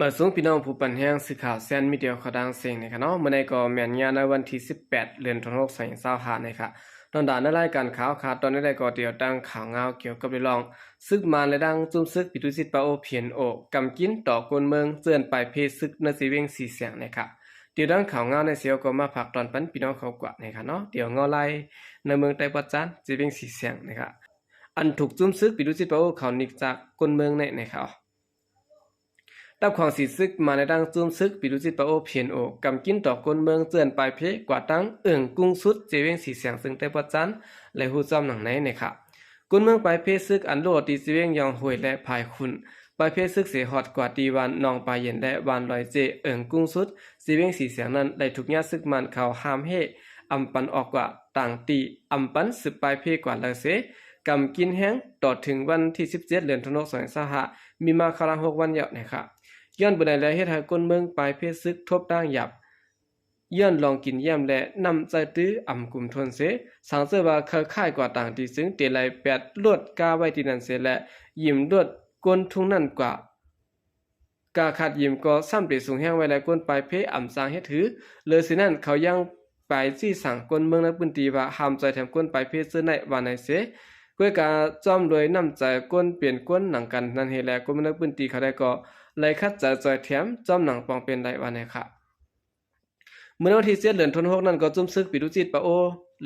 มาสูงพี่น้องผู้ปันแห้งสื่อข่าวแซนมีเดียข่าวดังเสียงนะครับเนาะเมื่อในก็แม่นยาในวันที่18เดือนธันวาคม2025นะครับตอนด่านในรายการข่าวขาดตอนนี้ได้ก็เดียวตั้งข่าวเงาเกี่ยวกับเรื่องซึกมารและดังจุ่มซึกปิตุสิตปาโอเพียนโอกำกินต่อกวนเมืองเตือนไปเพศซึกในสีเวงสีเสียงนะครับเดี๋ยวดังข่าวเงาในเสียวก็มาผักตอนปันพี่น้องเขากว่านะครับเนาะเดี๋ยวเงาไล่ในเมืองไต้ปัจจันสีเวงสีเสียงนะครับอันถูกจุ่มซึกปิตุสิตปาโอเขานิกจากกวนเมืองในนะครับตับของสีซึกมาในดังจุ่มซึกปิดุจิตปะโอเพียนโอกำกินต่อกนเมืองเตือนปลายเพกว่าตั้งกุ้งสุดเจเวงสีเสียงซึ่งแต่ปัจจันและหูจอมหนังไหนนะครับกนเมืองปลายเพซึกอันโลตีเจเวงยองหวยและภายคุณปลายเพซึกเสียหอดกว่าตีวันนองปลายเย็นและวันลอยเจกุ้งสุดเจเวงสีเสียงนั้นได้ถูกญาซึกมันเขาห้ามเฮอำปันออกกว่าต่างตีอำปันสืบปลายเพกว่าเลยเสกำกินแห้งต่อถึงวันที่17เดือนธันวาคม2025มีมาครั้ง6วันยาวนะครับย้อนบ่ได้และเฮ็ดให้คนเมืองปลายเพศซึกทบตั้งหยับย้อนลองกินแย้มและนำใจตื้ออำกุมทนเสสังเสว่าเครือข่ายกว่าต่างที่ซึ่งเตไลแปดลวดกาไว้ที่นั่นเสและยิ้มลวดกวนทุ่งนั่นกว่ากาขาดยิ้มก็ซ้ำไปสูงแห้งไว้และกวนปลายเพอำสร้างเฮ็ดถือเลยสินั้นเขายังไปซี่สั่งกวนเมืองในพื้นที่ว่าห้ามใจแถมกวนปลายเพศซื้อในว่าในเสก้วยกาจอมโดยนำใจกวนเปลี่ยนกวนหนังกันนั่นเฮแลกวนเมืองในพื้นที่เขาได้ก็เลยคัดใจจอยแถมจอมหนังปองเป็นได้วันไหนค่ะเมื่อวันที่7เดือนธันวาคมนั้นก็จุ่มซึกปิดุจิตปะโอ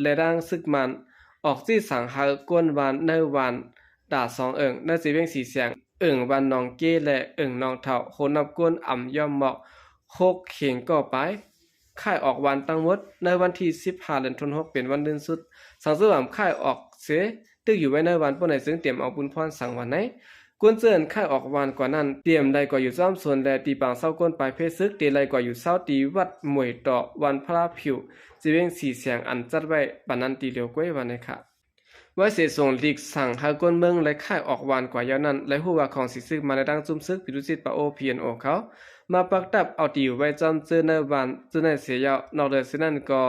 และดังซึกมันออกที่สังหากวนวานในวันตา2ในสีเวียงสีเสียงวันนองเก้และนองเฒ่าโหนับกวนอ่ำย่อมเหมาะ6เข่งก็ไปค่ายออกวันตั้งหมดในวันที่15เดือนธันวาคมเป็นวันเดือนสุดสังสือว่าค่ายออกเสตึกอยู่ไว้ในวันปนไหนซึ่งเตรียมเอาบุญพรสั่งวันไหนกวนเจือนค่ายออกวานกว่านั้นเตรียมใดกว่าอยู่ซ้อมส่วนและตีปางเศร้าก้นปลายเพศซึกเตไรกว่าอยู่เศร้าตีวัดมวยต่อวันพระผิวจีเวงสีเสียงอันจัดไว้ปานนันตีเหลียวก้วยวันนี้ค่ะไว้เสียส่งลีกสั่งหากวนเมืองและค่ายออกวานกว่ายาวนั้นและผู้ว่าของสีซึกมาในดังจุ่มซึกปิดุจิตปะโอเพียนโอเขามาปักตับเอาตีไว้จอมเจอในวันเจอในเสียยาวนอกเดือนสินั้นก็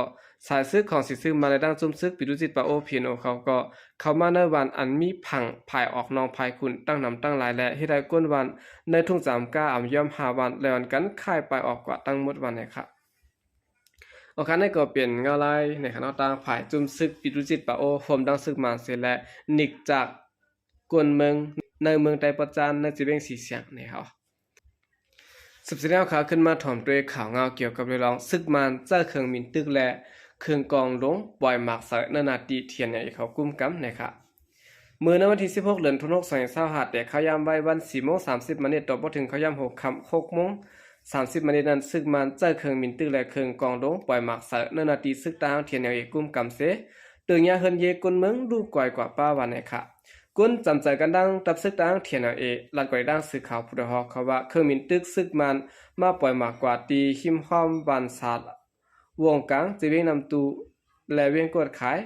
สายซึกของสีซึกมาในดังจุ่มซึกปิดุจิตปะโอเพียนโอเขาก็เข้ามาในวันอันมีผังภายออกนองภายคุณตั้งนำตั้งหลายและเฮ็ดให้ก้นวันในทุ่ง3ก้าอ่ำย่อม5วันแล้วกันค่ายไปออกกว่าตั้งหมดวันไหนครับโอเคนั่นก็เปลี่ยนเงาไล่ในคณะต่างฝ่ายจุ่มซึกปิดุจิตปะโอโฮมดังซึกมาเสร็จและนิกจากกวนเมืองในเมืองไต้ปัจจานในจีเวงสีเสียงนี่ครับสืบเสแล้วข่าวขึ้นมาถ่อมด้วยข่าวเงาเกี่ยวกับเรื่องซึกมันเจ้าเครื่องมินตึกและเครื่องกองหลงปล่อยหมากใส่นาทีเทียนใหญ่เขากุ้มกำนะครับเมื่อในวันที่16เดือนธันวาคม2025แต่เขายามไว้วัน4:30นต่อบ่ถึงเขายาม6:30นนั้นซึกมันเจ้าเครื่องมินตึกและเครื่องกองหลงปล่อยหมากใส่นาทีซึกตางเทียนใหญ่กุ้มกำเสตึงยาเฮินเยกุนเมืองดูก่อยกว่าป้าวันนะครับกุนจำใจกันดังตับซึกตางเทียนลัดก่อยดังสื่อข่าวผู้ดฮอกเขาว่าเครื่องมินตึกซึกมันมาปล่อยหมากกว่าตีหิมห้อมวันศาสตร์วงกลางจะเวียงนำตูและเวียงกดขาย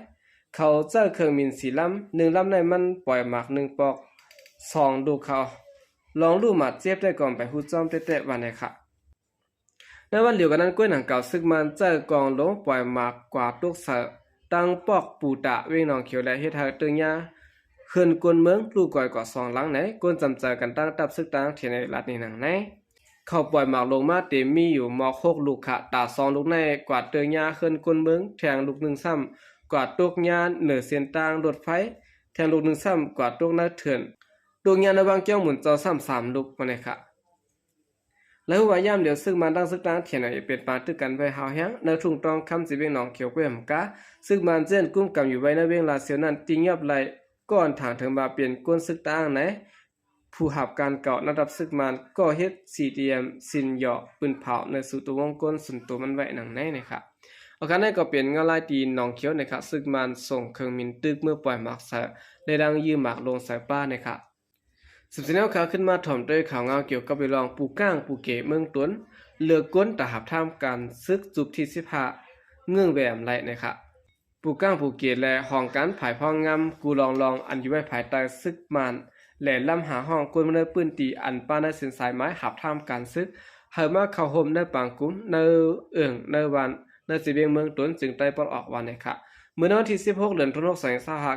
เขาเจ้าเครื่องมิน4ลำ1ลำในมันปล่อยหมาก1ปอก2ดูเขาลองดูหมัดเจ็บได้ก่อนไปฮู้จอมเตะๆวันไหนค่ะในวันเดียวกันนั้นก้วยหนังเก่าซึกมันเจ้ากองลงปล่อยหมากกว่าตุกเสตั้งปอกปูตะเวียงนองเขียวและเฮ็ดให้ตึงยาขึ้นกวนเมืองลูกก่อยกว่า2หลังไหนก้นจำใจกันตั้งตับซึกตั้งเทียนในรัฐนี้หนังไหนเขาปล่อยหมากลงมาเต็มมีอยู่มอก6ลูกค่ะตา2ลูกในกว่าเตืองยาขึ้นกวนเมืองแทงลูก1ซ้ำกว่าตกยาเหนือเส้นต่างรถไฟแทงลูก1ซ้ำกว่าตกในเถื่อนตกยาในบางแก้วหมุนเจ้าซ้ำ3ลูกมาเลยค่ะแล้วว่ายามเดี๋ยวซึ่งมาตั้งซึกตั้งเทียนเป็นปาตึกกันไว้หาวแห้งในทุ่งตองคำสิเวียงหนองเขียวเปื่อมกะซึ่งมันเส้นกุ้มกำอยู่ไว้ในเวียงลาเซียวนั้นติงยับไหลก่อนทางถึงมาเปลี่ยนก้นซึกตั้งไหนผู้หับการเก่าระดับซึกมันก็เฮ็ดCDMสินหยอปืนเผาในสู่ตัววงกลสุนตัวมันไว้หนังในนะครับโอเคนั่นก็เปลี่ยนเงาลายตีหนองเขียวนะครับซึกมันส่งเครื่องมินตึกเมื่อปล่อยหมากใส่ได้ดังยืมหมากลงใส่ป้านะครับสืบเสนอข่าวขึ้นมาถ่อมด้วยข่าวเงาเกี่ยวกับเรื่องปูก้างปูเก๋เมืองตวนเลือกก้นตะหับท่ามการซึกจุบที่15เงื่องแหวมไหลนะครับปูก้างปูเก๋และห้องการผายพองงำกูลองอันอยู่ไว้ภายใต้ซึกมันแหล่ลำหาห้องกวนมาในปืนตีอันป้าในเส้นสายไม้หับท่ามการซึกเฮามาเข้าห่มในปางกุ้มในในวันในสิเวียงเมืองตวนจึงได้ปลดออกวันนะคะเมื่อวันที่16เดือนธันวาคม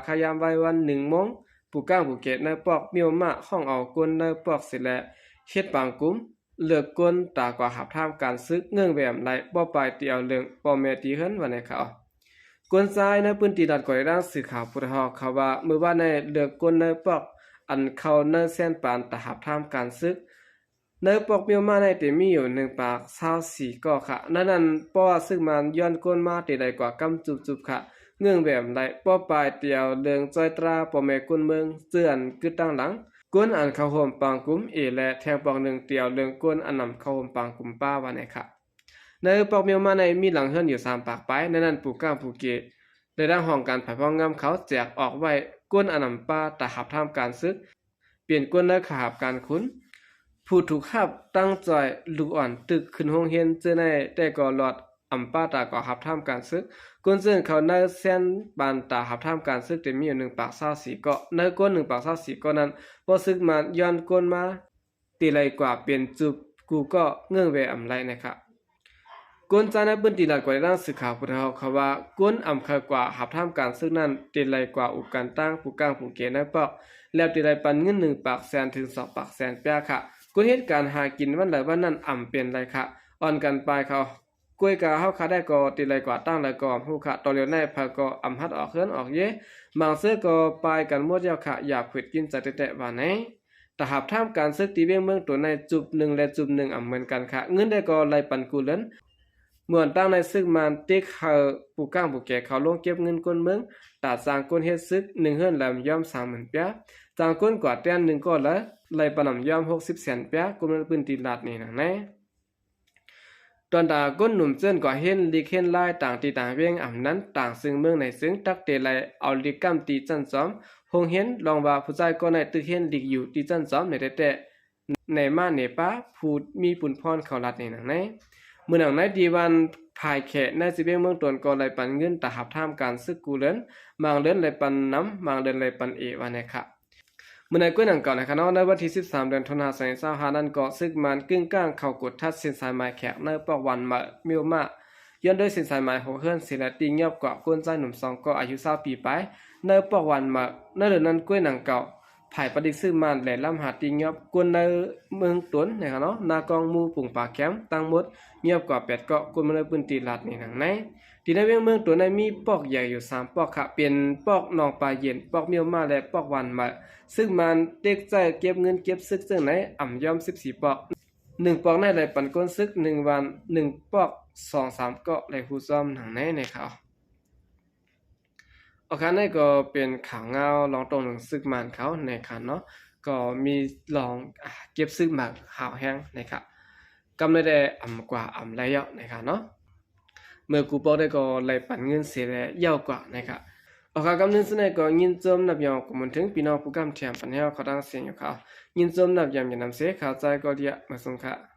2025ขยามไว้วัน1 โมงปูก้างปูเกตในปอกเมียวมาห้องเอากวนในปอกเสร็จแล้วเฮ็ดปางกุ้ม เลือกก้นตากว่าหับท่ามการซึกเงื่องแบบไรบ่ปลายเตียวเรื่องปอแม่ตีเฮิรนวันในเขากวนซ้ายในพื้นที่ดัดก่อยด้านสื่อข่าวพุทธฮอกเขาว่าเมื่อว่าในเลือกก้นในปอกอันเขาเนเส้นปานตะหับท่ามการซึกในปอกเมียวมาในเตมีอยู่1 ปาก24ก็ค่ะนั้นป้อซึ่งมันย้อนก้นมาตีใดกว่ากำจุบค่ะเงื่องแบบไรป้อปลายเตียวเรื่องจอยตราปอแม่กุนเมืองเจือนกึดตั้งหลังก้นอันเข้าห่มปางกุมและแทงปอก1เตียวเรื่องก้นอันนำเข้าห่มปางกุมป้าวันไหนค่ะในปอกเมียวมาในมีหลังเฮือนอยู่3 ปากไปนั้นปูก้างปูเกในด้านห้องการผ่ายพ้องงามเขาแจกออกไว้ก้นอันนำป้าตะหับท่ามการซึกเปลี่ยนก้นและขาบการคุ้นผู้ถูกขับตั้งจอยลูกอ่อนตึกขึ้นห้องเฮียนเจอในแต่ก่อหลอดอำป้าตาก่อหับท่ามการซึกก้นเสื่อเขาในเส้นบานตาหับท่ามการซึกแต่มีอยู่1 ปาก24เกาะในก้น1 ปาก24ก็นั้นพอซึกมาย้อนก้นมาตีไรกว่าเปลี่ยนจุบกูก็เงื่องเวอำไรนะครับก้นจาในพื้นที่หลักกว่าด้านสื่อข่าวพุทธเขาว่าก้นอำเคยกว่าหับท่ามการซึกนั้นตีไรกว่าอุกการตั้งผู้กลางผู้เกณฑ์ในปอกแล้วตีไรปันเงิน1 ปากแสนถึง2 ปากแสนแปะค่ะก้นเหตุการณ์หากินวันไหนวันนั้นเป็นไรค่ะอ่อนกันไปเขากล้วยกาเฮาคาได้ก็ตีไรกว่าตั้งไรก็ฮู้ค่ะตอเลียวในพาก็หัดออกเฮือนออกเยบางเสื้อก็ปลายกันหมดยาวค่ะอยากผิดกินจะแตะว่าไหนแต่หากท่ามการซึกตีเบี้ยงเมืองตัวในจุบ1และจุบ1เหมือนกันค่ะเงินได้ก็ไรปันกูเลินเหมือนตั้งในซึกมันติ๊กเขาปูก้างปูแก่เขาลงเก็บเงินก้นเมืองตัดสร้างก้นเฮ็ดซึก1เฮือนแหลมย่อม30,000เปียจางก้นกว่าแต้น1ก็ละไรปนำย่อม60แสนเปียกุมในปืนตีลาดนี่นะแน่ตอนตาก้นหนุ่มเจิ้นก็เห็นลีเห็นลายต่างตีต่างเวียงนั้นต่างซึ่งเมืองในซึ่งตักเตไลเอาลีกัมตีจันซ้อมคงเห็นลองว่าผู้ชายก็ในตึกเห็นลีกอยู่ตีจันซ้อมในแต่ในมาในป้าพูดมีปุ่นพรเขาลัดในหนังในเมื่อหนังในดีวันภายแขในสิเบียงเมืองตนก็เลยปันเงินตะหับท่ามการซึกกูเลินบางเลินเลยปันน้ำบางเลินเลยปันวันในค่ะเมื่อในกุ้ยหนังก่อนนะครับในวันที่13 เดือนธันวาคม2565นั้นก็ซึกมันกึ่งก้างเข้ากดทัดเส้นสายไม้แขกในปอกวันมาเมียวมาย้อนด้วยเส้นสายไม้ของเฮือนศิลตีเงียบกว่าก้นใจหนุ่ม2ก็อายุ20 ปีไปในปอกวันมาในเดือนนั้นกุ้ยหนังเก่าภายประดิษฐ์ซึกมันแหลลำหาตีเงียบกวนในเมืองตนนะครับเนาะนากองมูปุ่งปากแคมตั้งหมดเงียบกว่า8 เกาะกวนมาในพื้นที่ลาดนี่หนังในที่ในเมืองตัวในมีปอกใหญ่อยู่3 ปอกค่ะเป็นปอกหนองปลาเย็นปอกเมียวมาและปอกวันมาซึ่งมันเด็กใจเก็บเงินเก็บซึกซึ่งไหนย่อม14 ปอก1 ปอกในไหลปันก้นซึก1 วัน1 ปอก2-3 เกาะไหลหูซ้อมหนังในเขาโอเคนี่ก็เป็นข่าวเงาลองตรงหนึ่งซึกมันเขาในค่ะเนาะก็มีลองเก็บซึกหมากหาวแห้งนะครับกำได้กว่าไรเยอะนะครับเนาะเมื่อกูบอกได้ก็ไหลปันเงินเสียเยอะกว่านะครับโอเคกำนึงสนัยก็ยินจมนับยองกุมันถึงพี่น้องผู้กำเทียมปัญหาเขาตั้งเสียงอยู่เขายินจมนับยามอย่านำเสียข่าวใจก็เดียมาส่งค่ะ